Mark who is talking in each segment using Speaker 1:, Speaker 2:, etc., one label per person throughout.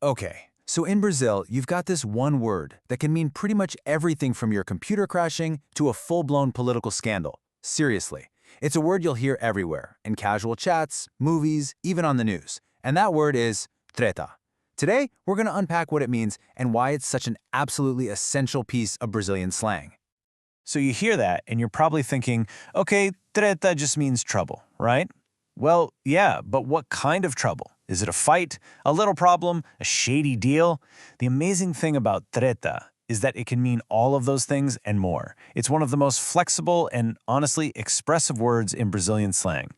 Speaker 1: Okay, so in Brazil, you've got this one word that can mean pretty much everything from your computer crashing to a full-blown political scandal. Seriously. It's a word you'll hear everywhere, in casual chats, movies, even on the news. And that word is treta. Today, we're going to unpack what it means and why it's such an absolutely essential piece of Brazilian slang.
Speaker 2: So you hear that, and you're probably thinking, okay, treta just means trouble, right? Well, yeah, but what kind of trouble? Is it a fight, a little problem, a shady deal? The amazing thing about treta is that it can mean all of those things and more. It's one of the most flexible and, honestly, expressive words in Brazilian slang.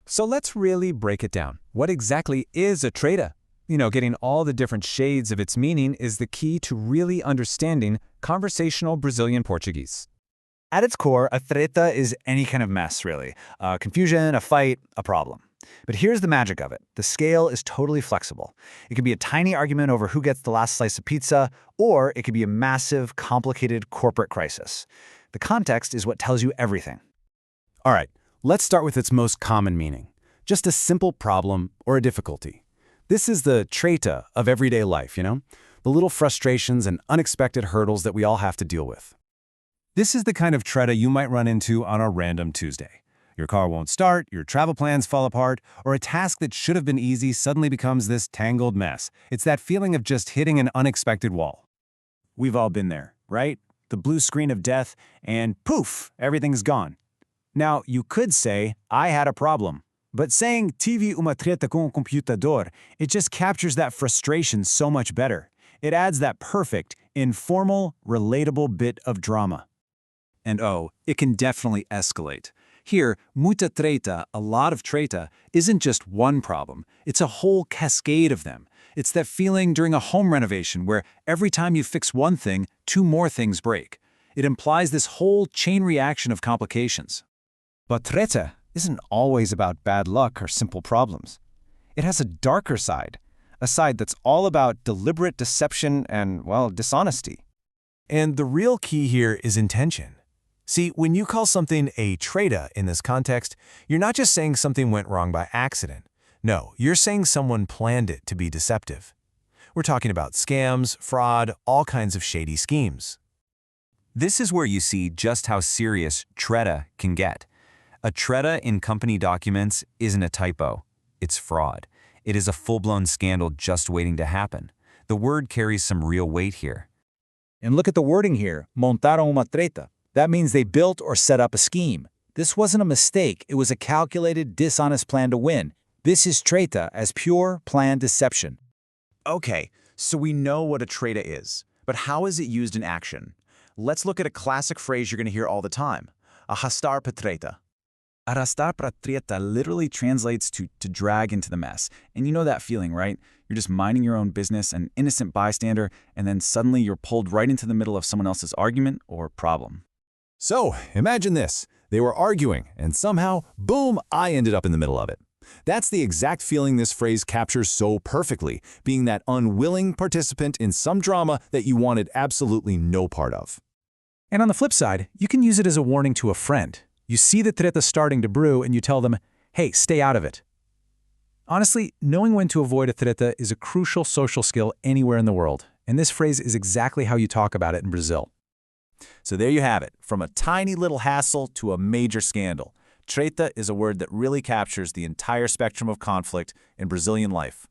Speaker 3: So let's really break it down. What exactly is a treta? Getting all the different shades of its meaning is the key to really understanding conversational Brazilian Portuguese.
Speaker 4: At its core, a treta is any kind of mess, really. A confusion, a fight, a problem. But here's the magic of it. The scale is totally flexible. It could be a tiny argument over who gets the last slice of pizza, or it could be a massive, complicated corporate crisis. The context is what tells you everything.
Speaker 3: All right, let's start with its most common meaning. Just a simple problem or a difficulty. This is the treta of everyday life, the little frustrations and unexpected hurdles that we all have to deal with.
Speaker 2: This is the kind of treta you might run into on a random Tuesday. Your car won't start, your travel plans fall apart, or a task that should have been easy suddenly becomes this tangled mess. It's that feeling of just hitting an unexpected wall. We've all been there, right? The blue screen of death, and poof, everything's gone. Now, you could say, I had a problem. But saying tive uma treta com o computador, it just captures that frustration so much better. It adds that perfect, informal, relatable bit of drama.
Speaker 5: And oh, it can definitely escalate. Here, muita treta, a lot of treta, isn't just one problem. It's a whole cascade of them. It's that feeling during a home renovation where every time you fix one thing, two more things break. It implies this whole chain reaction of complications.
Speaker 3: But treta isn't always about bad luck or simple problems. It has a darker side, a side that's all about deliberate deception and, dishonesty.
Speaker 2: And the real key here is intention. See, when you call something a treta in this context, you're not just saying something went wrong by accident. No, you're saying someone planned it to be deceptive. We're talking about scams, fraud, all kinds of shady schemes.
Speaker 1: This is where you see just how serious treta can get. A treta in company documents isn't a typo. It's fraud. It is a full-blown scandal just waiting to happen. The word carries some real weight here.
Speaker 4: And look at the wording here, montaram uma treta. That means they built or set up a scheme. This wasn't a mistake. It was a calculated, dishonest plan to win. This is treta as pure, planned deception.
Speaker 1: Okay, so we know what a treta is, but how is it used in action? Let's look at a classic phrase you're going to hear all the time, arrastar pra treta.
Speaker 5: Arrastar pra treta literally translates to drag into the mess. And you know that feeling, right? You're just minding your own business, an innocent bystander, and then suddenly you're pulled right into the middle of someone else's argument or problem.
Speaker 2: So, imagine this. They were arguing, and somehow, boom, I ended up in the middle of it. That's the exact feeling this phrase captures so perfectly, being that unwilling participant in some drama that you wanted absolutely no part of.
Speaker 3: And on the flip side, you can use it as a warning to a friend. You see the treta starting to brew and you tell them, hey, stay out of it. Honestly, knowing when to avoid a treta is a crucial social skill anywhere in the world, and this phrase is exactly how you talk about it in Brazil.
Speaker 1: So there you have it, from a tiny little hassle to a major scandal. Treta is a word that really captures the entire spectrum of conflict in Brazilian life.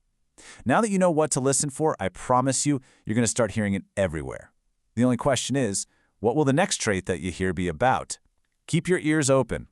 Speaker 1: Now that you know what to listen for, I promise you're going to start hearing it everywhere. The only question is, what will the next trait that you hear be about? Keep your ears open.